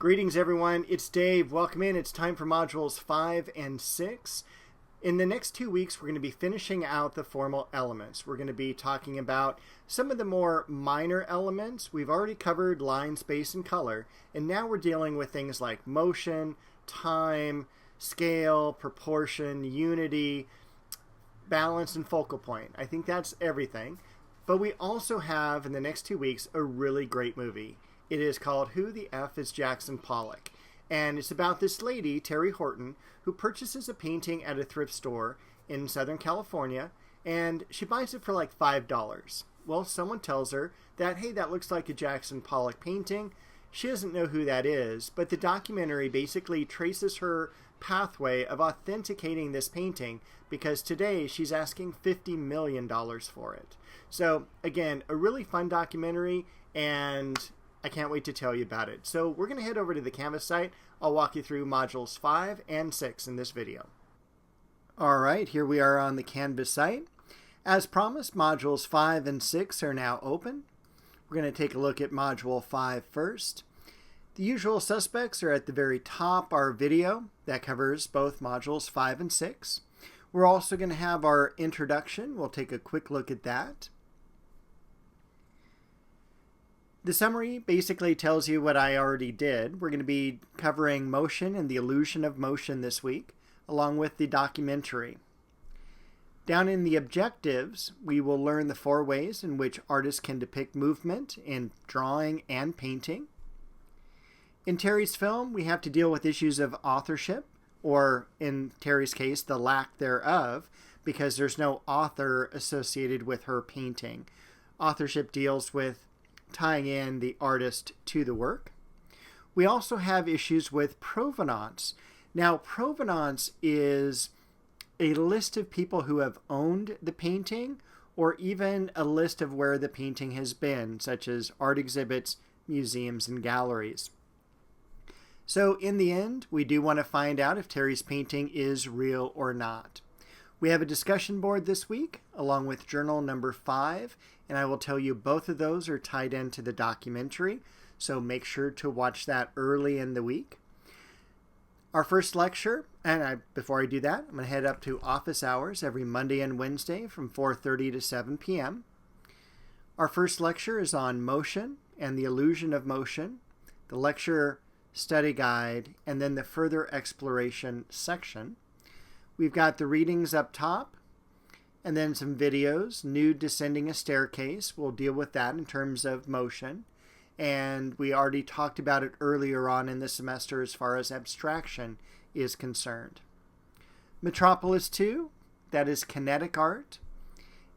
Greetings everyone, it's Dave. Welcome in. It's time for modules 5 and 6. In the next 2 weeks, we're going to be finishing out the formal elements. We're going to be talking about some of the more minor elements. We've already covered line, space, and color, and now we're dealing with things like motion, time, scale, proportion, unity, balance, and focal point. I think that's everything. But we also have, in the next 2 weeks, a really great movie. It is called Who the F is Jackson Pollock? And it's about this lady, Terry Horton, who purchases a painting at a thrift store in Southern California, and she buys it for like $5. Well, someone tells her that, hey, that looks like a Jackson Pollock painting. She doesn't know who that is, but the documentary basically traces her pathway of authenticating this painting because today she's asking $50 million for it. So, again, a really fun documentary, and I can't wait to tell you about it. So we're going to head over to the Canvas site. I'll walk you through modules 5 and 6 in this video. All right, here we are on the Canvas site. As promised, modules 5 and 6 are now open. We're going to take a look at module 5 first. The usual suspects are at the very top, our video that covers both modules 5 and 6. We're also going to have our introduction. We'll take a quick look at that. The summary basically tells you what I already did. We're going to be covering motion and the illusion of motion this week, along with the documentary. Down in the objectives, we will learn the 4 ways in which artists can depict movement in drawing and painting. In Terry's film, we have to deal with issues of authorship, or in Terry's case, the lack thereof, because there's no author associated with her painting. Authorship deals with tying in the artist to the work. We also have issues with provenance. Now, provenance is a list of people who have owned the painting, or even a list of where the painting has been, such as art exhibits, museums, and galleries. So in the end, we do want to find out if Terry's painting is real or not. We have a discussion board this week, along with journal number 5, and I will tell you both of those are tied into the documentary, so make sure to watch that early in the week. Our first lecture, and before I do that, I'm going to head up to office hours every Monday and Wednesday from 4:30 to 7 p.m. Our first lecture is on motion and the illusion of motion, the lecture study guide, and then the further exploration section. We've got the readings up top, and then some videos. Nude descending a staircase. We'll deal with that in terms of motion. And we already talked about it earlier on in the semester as far as abstraction is concerned. Metropolis 2, that is kinetic art.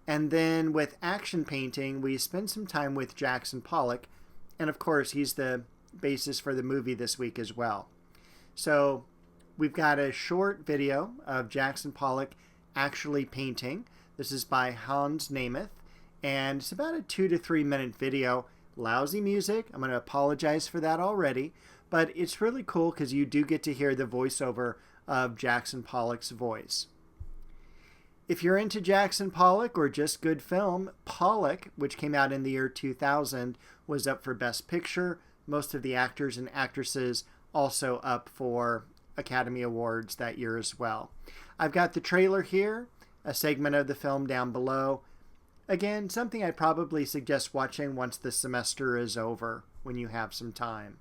And then with action painting, we spend some time with Jackson Pollock. And of course, he's the basis for the movie this week as well. So we've got a short video of Jackson Pollock actually painting. This is by Hans Nemeth, and it's about a 2 to 3 minute video. Lousy music. I'm going to apologize for that already, but it's really cool because you do get to hear the voiceover of Jackson Pollock's voice. If you're into Jackson Pollock or just good film, Pollock, which came out in the year 2000, was up for Best Picture. Most of the actors and actresses also up for Academy Awards that year as well. I've got the trailer here, a segment of the film down below. Again, something I'd probably suggest watching once the semester is over, when you have some time.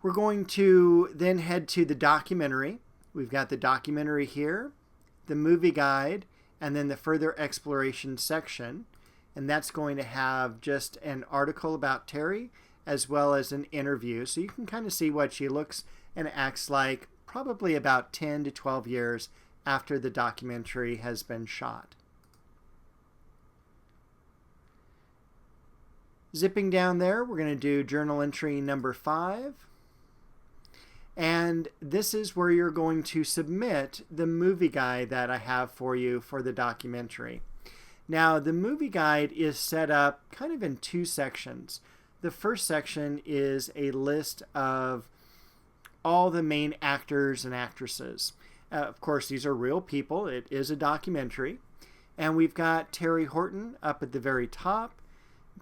We're going to then head to the documentary. We've got the documentary here, the movie guide, and then the further exploration section. And that's going to have just an article about Terry, as well as an interview. So you can kind of see what she looks and acts like probably about 10 to 12 years after the documentary has been shot. Zipping down there, we're going to do journal entry number 5. And this is where you're going to submit the movie guide that I have for you for the documentary. Now, the movie guide is set up kind of in 2 sections. The first section is a list of all the main actors and actresses. Of course, these are real people. It is a documentary. And we've got Terry Horton up at the very top.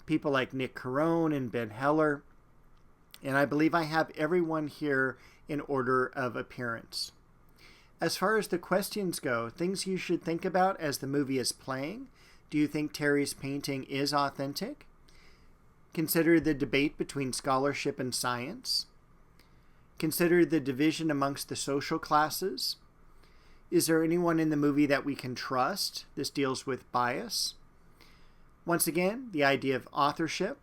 people like Nick Carone and Ben Heller. And I believe I have everyone here in order of appearance. As far as the questions go, things you should think about as the movie is playing. Do you think Terry's painting is authentic? Consider the debate between scholarship and science. Consider the division amongst the social classes. Is there anyone in the movie that we can trust? This deals with bias. Once again, the idea of authorship.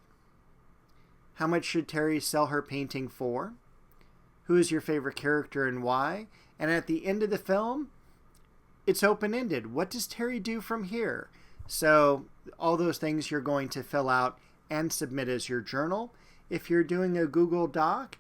How much should Terry sell her painting for? Who is your favorite character and why? And at the end of the film, it's open-ended. What does Terry do from here? So all those things you're going to fill out and submit as your journal. If you're doing a Google Doc,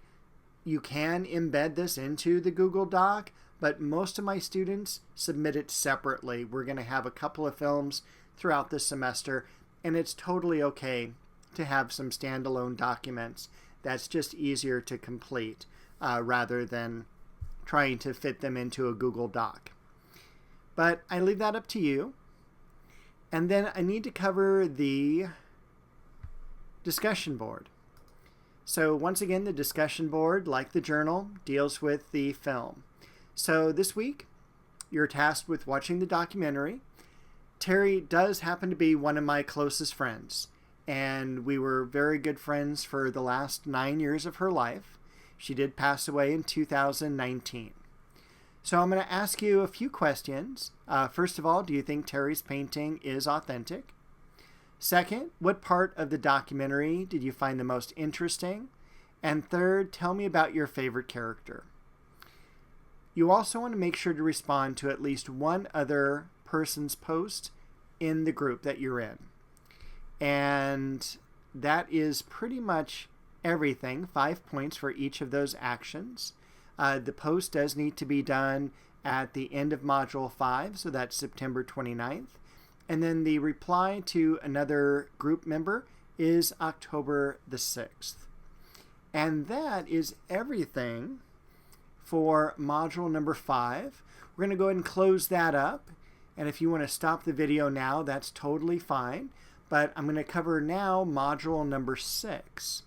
you can embed this into the Google Doc, but most of my students submit it separately. We're going to have a couple of films throughout the semester, and it's totally okay to have some standalone documents. That's just easier to complete rather than trying to fit them into a Google Doc. But I leave that up to you. And then I need to cover the discussion board. So once again, the discussion board, like the journal, deals with the film. So this week, you're tasked with watching the documentary. Terry does happen to be one of my closest friends, and we were very good friends for the last 9 years of her life. She did pass away in 2019. So I'm going to ask you a few questions. First of all, do you think Terry's painting is authentic? Second, what part of the documentary did you find the most interesting? And third, tell me about your favorite character. You also want to make sure to respond to at least one other person's post in the group that you're in. And that is pretty much everything. 5 points for each of those actions. The post does need to be done at the end of Module 5, so that's September 29th. And then the reply to another group member is October the 6th. And that is everything for Module number 5. We're going to go ahead and close that up. And if you want to stop the video now, that's totally fine. But I'm going to cover now Module number 6.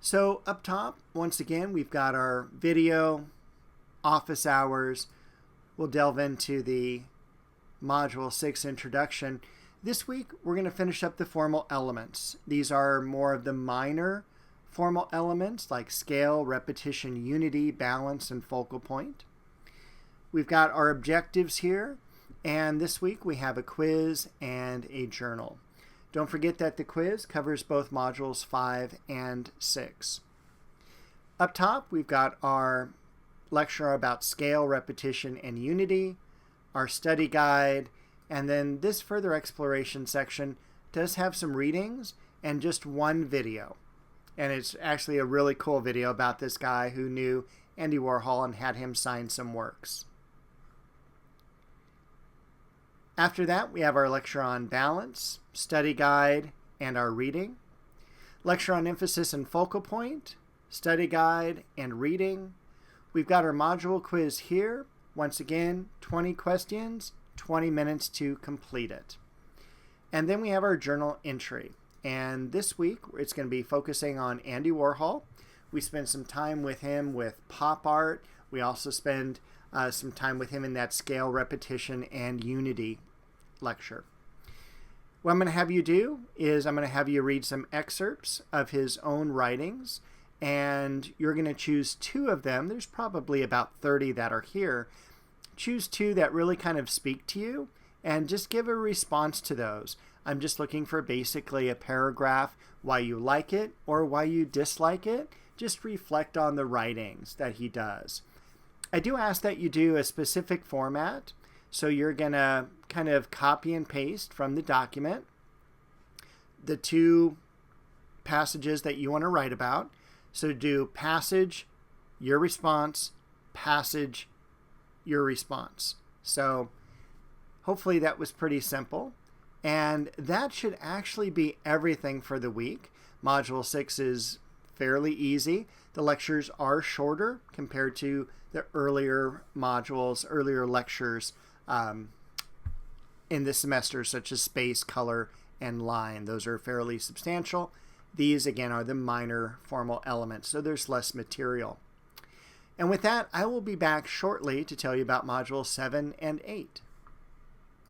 So up top, once again, we've got our video, office hours. We'll delve into the Module 6 introduction. This week, we're going to finish up the formal elements. These are more of the minor formal elements like scale, repetition, unity, balance, and focal point. We've got our objectives here, and this week we have a quiz and a journal. Don't forget that the quiz covers both modules 5 and 6. Up top, we've got our lecture about scale, repetition, and unity, our study guide, and then this further exploration section does have some readings and just one video. And it's actually a really cool video about this guy who knew Andy Warhol and had him sign some works. After that, we have our lecture on balance, study guide, and our reading. Lecture on emphasis and focal point, study guide, and reading. We've got our module quiz here. Once again, 20 questions, 20 minutes to complete it. And then we have our journal entry. And this week, it's going to be focusing on Andy Warhol. We spend some time with him with pop art. We also spend some time with him in that scale, repetition, and unity lecture. What I'm going to have you do is I'm going to have you read some excerpts of his own writings, and you're going to choose 2 of them. There's probably about 30 that are here. Choose 2 that really kind of speak to you, and just give a response to those. I'm just looking for basically a paragraph, why you like it or why you dislike it. Just reflect on the writings that he does. I do ask that you do a specific format. So you're going to kind of copy and paste from the document the 2 passages that you want to write about. So do passage, your response, passage, your response. So hopefully that was pretty simple. And that should actually be everything for the week. Module 6 is fairly easy. The lectures are shorter compared to the earlier modules, earlier lectures in this semester, such as space, color, and line. Those are fairly substantial. These, again, are the minor formal elements, so there's less material. And with that, I will be back shortly to tell you about Modules 7 and 8.